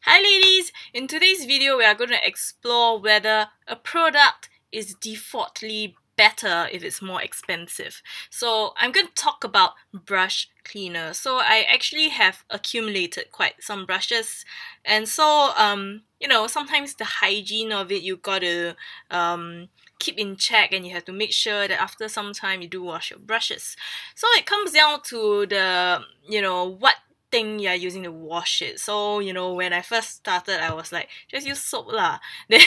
Hi ladies! In today's video we are going to explore whether a product is defaultly better if it's more expensive. So I'm going to talk about brush cleaner. So I actually have accumulated quite some brushes, and so sometimes the hygiene of it you got to keep in check, and you have to make sure that after some time you do wash your brushes. So it comes down to the what thing you're using to wash it. So, when I first started, I was like, just use soap lah. Then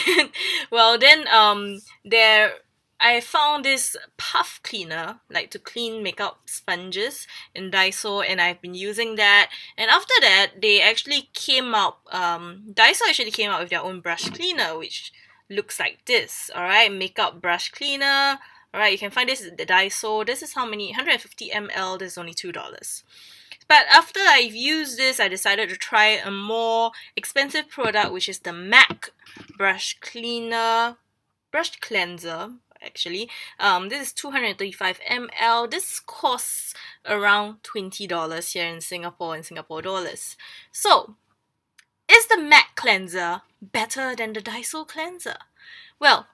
I found this puff cleaner, like to clean makeup sponges in Daiso, and I've been using that. And after that, they actually came out, Daiso actually came out with their own brush cleaner, which looks like this, alright, makeup brush cleaner. Alright, you can find this at the Daiso. This is how many? 150 ml, this is only $2. But after I've used this, I decided to try a more expensive product, which is the MAC brush cleanser. Actually, this is 235 ml. This costs around $20 here in Singapore, in Singapore dollars. So, is the MAC cleanser better than the Daiso cleanser? Well,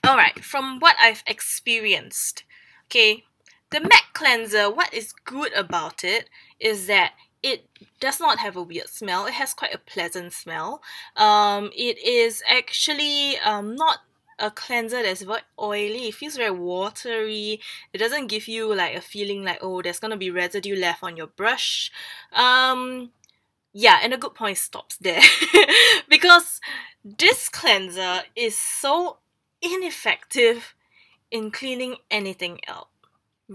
alright, from what I've experienced, okay, the MAC cleanser, what is good about it is that it does not have a weird smell. It has quite a pleasant smell. It is actually not a cleanser that's very oily. It feels very watery. It doesn't give you like a feeling like, oh, there's gonna be residue left on your brush. Yeah, and a good point stops there because this cleanser is so ineffective in cleaning anything else.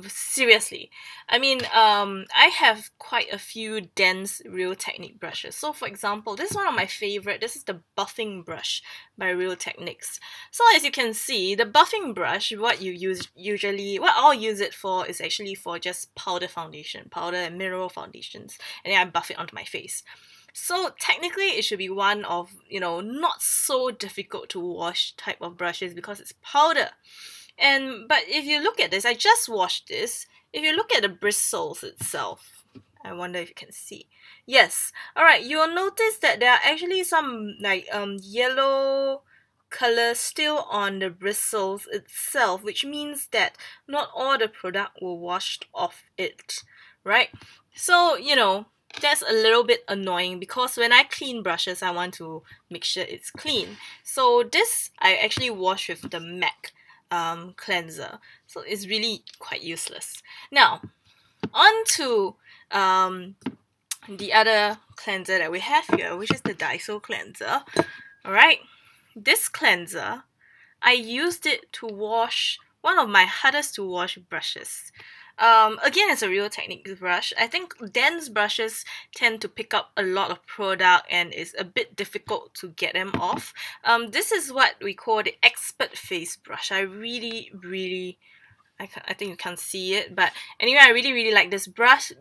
Seriously. I mean, I have quite a few dense Real Technique brushes. So for example, this is one of my favorite. This is the buffing brush by Real Techniques. So as you can see, the buffing brush, what I'll use it for is actually for just powder and mineral foundations. And then I buff it onto my face. So technically it should be one of, not so difficult to wash type of brushes because it's powder. But if you look at this, I just washed this. If you look at the bristles itself, I wonder if you can see. Yes, alright, you'll notice that there are actually some like yellow color still on the bristles itself, which means that not all the product will washed off it, right? So, that's a little bit annoying because when I clean brushes, I want to make sure it's clean. So this, I actually wash with the MAC cleanser, so it's really quite useless. Now, on to the other cleanser that we have here, which is the Daiso cleanser. Alright, this cleanser, I used it to wash one of my hardest to wash brushes. Again, it's a Real Techniques brush. I think dense brushes tend to pick up a lot of product and it's a bit difficult to get them off. This is what we call the expert face brush. I think you can't see it, but anyway, I really like this brush.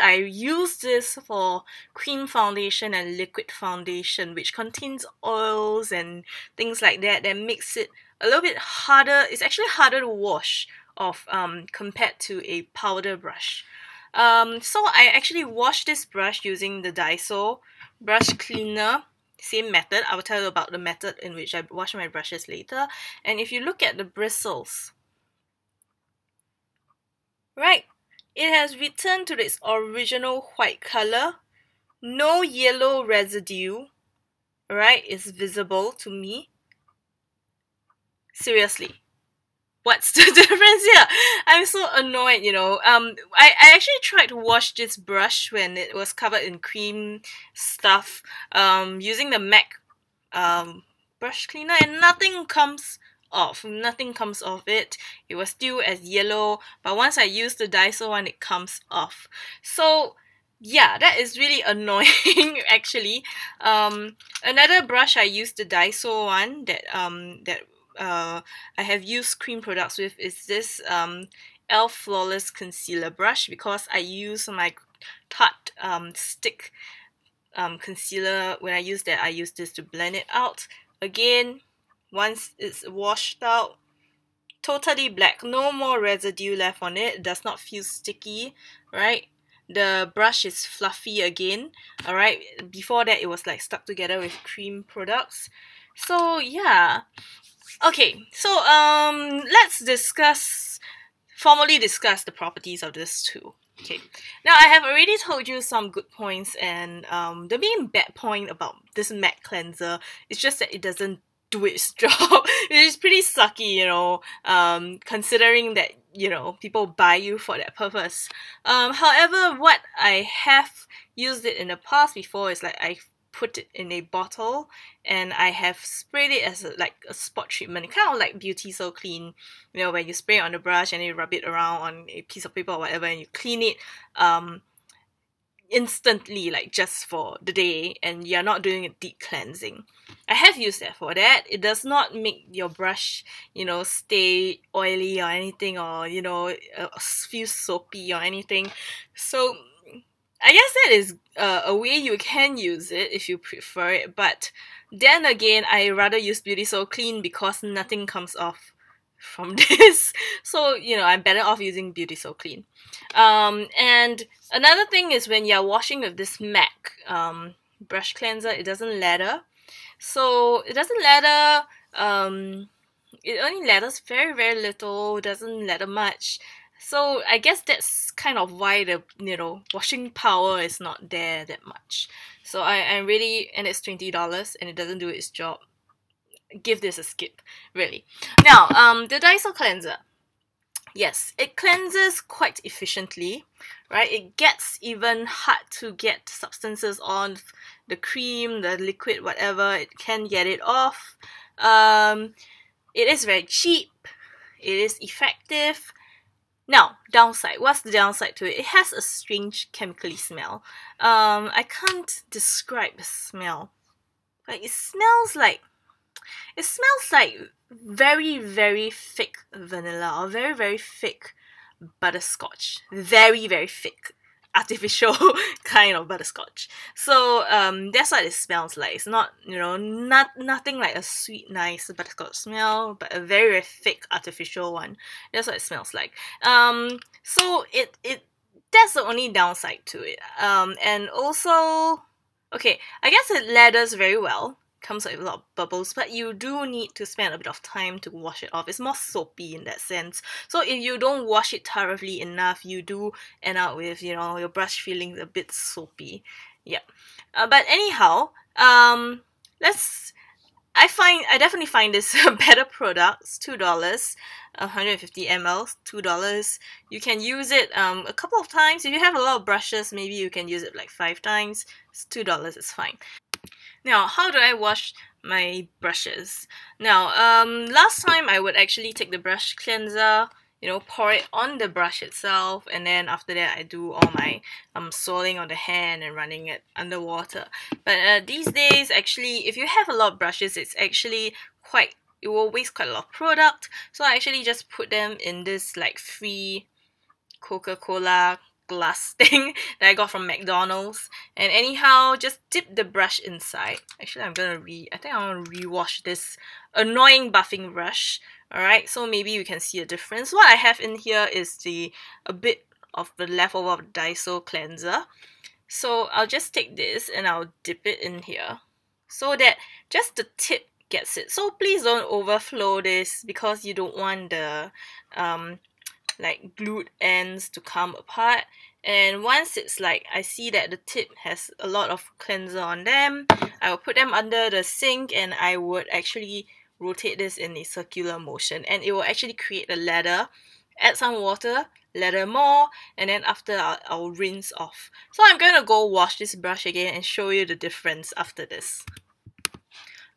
I use this for cream foundation and liquid foundation, which contains oils and things like that makes it a little bit harder. It's actually harder to wash off compared to a powder brush. So I actually washed this brush using the Daiso brush cleaner. Same method. I will tell you about the method in which I wash my brushes later. And if you look at the bristles, right, it has returned to its original white color. No yellow residue, right, is visible to me. Seriously. What's the difference here? I'm so annoyed, I actually tried to wash this brush when it was covered in cream stuff using the MAC brush cleaner, and nothing comes off. Nothing comes off it. It was still as yellow, but once I use the Daiso one, it comes off. So yeah, that is really annoying actually. Another brush I used, the Daiso one that I have used cream products with, is this e.l.f. Flawless Concealer brush, because I use my Tarte stick concealer. When I use that, I use this to blend it out. Again, once it's washed out, totally black, no more residue left on it. It does not feel sticky, right? the brush is fluffy again. Alright, before that it was like stuck together with cream products. So yeah. Okay, so let's formally discuss the properties of this tool. Okay, now I have already told you some good points, and the main bad point about this MAC cleanser is just that it doesn't do its job. It is pretty sucky, you know, considering that, you know, people buy you for that purpose. However, what I have used it in the past before is like I put it in a bottle and I have sprayed it as like a spot treatment, kind of like Beauty So Clean, you know, where you spray it on the brush and you rub it around on a piece of paper or whatever and you clean it instantly, like just for the day, and you're not doing a deep cleansing. I have used that for that. It does not make your brush, you know, stay oily or anything, or, you know, feel soapy or anything. So I guess that is a way you can use it if you prefer it, but then again, I rather use Beauty So Clean because nothing comes off from this. So, you know, I'm better off using Beauty So Clean. And another thing is when you're washing with this MAC brush cleanser, it doesn't lather. So it doesn't lather, it only lathers very, very little, doesn't lather much. So I guess that's kind of why the, you know, washing power is not there that much. So I'm really, and it's $20 and it doesn't do its job. Give this a skip, really. Now, the Daiso cleanser. Yes, it cleanses quite efficiently, right? It gets even hard to get substances on the cream, the liquid, whatever. It can get it off. It is very cheap. It is effective. Now, downside. What's the downside to it? It has a strange chemically smell. I can't describe the smell. Like, it smells like very, very thick vanilla or very, very thick butterscotch. Very, very thick artificial kind of butterscotch. So that's what it smells like. It's not, you know, nothing like a sweet, nice butterscotch smell, but a very, very thick artificial one. That's what it smells like. So it that's the only downside to it. And also, okay, I guess it lathers very well. Comes with a lot of bubbles, but you do need to spend a bit of time to wash it off. It's more soapy in that sense. So if you don't wash it thoroughly enough, you do end up with, you know, your brush feeling a bit soapy. Yeah. But anyhow, I definitely find this a better product. It's $2, 150 ml, $2. You can use it a couple of times. If you have a lot of brushes, maybe you can use it like 5 times. It's $2, it's fine. Now, how do I wash my brushes? Now, last time I would actually take the brush cleanser, you know, pour it on the brush itself, and then after that I do all my soiling on the hand and running it underwater. But these days, actually, if you have a lot of brushes, it's actually it will waste quite a lot of product. So I actually just put them in this like free Coca-Cola glass thing that I got from McDonald's, and anyhow, just dip the brush inside. Actually, I think I want to rewash this annoying buffing brush. Alright, so maybe you can see a difference. What I have in here is a bit of the leftover of the Daiso cleanser. So I'll just take this and I'll dip it in here so that just the tip gets it. So please don't overflow this because you don't want the like glued ends to come apart. And once it's like I see that the tip has a lot of cleanser on them, I will put them under the sink and I would actually rotate this in a circular motion, and it will actually create a lather. Add some water, lather more, and then after I'll rinse off. So I'm going to go wash this brush again and show you the difference after this.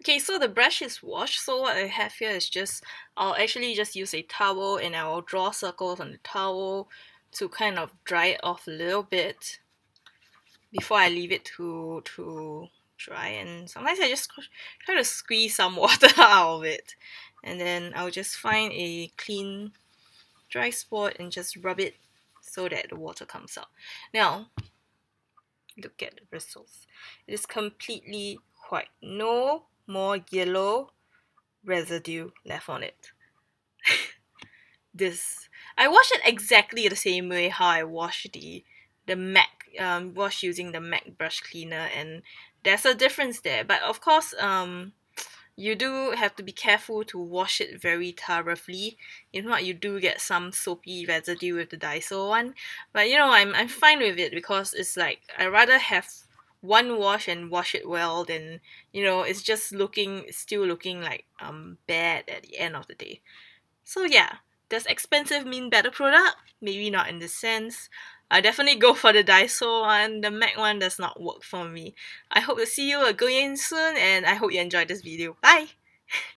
Okay, so the brush is washed. So what I have here is I'll actually just use a towel and I will draw circles on the towel to kind of dry it off a little bit before I leave it to dry. And sometimes I just try to squeeze some water out of it, and then I'll just find a clean dry spot and just rub it so that the water comes out. Now, look at the bristles. It is completely white. No more yellow residue left on it. I wash it exactly the same way how I wash the the MAC, wash using the MAC brush cleaner, and there's a difference there. But of course, you do have to be careful to wash it very thoroughly. If not, you do get some soapy residue with the Daiso one. But you know, I'm fine with it because it's like I rather have one wash and wash it well than, you know, it's just still looking like bad at the end of the day. So yeah, does expensive mean better product? Maybe not in this sense. I definitely go for the Daiso one. The MAC one does not work for me. I hope to see you again soon, and I hope you enjoyed this video. Bye!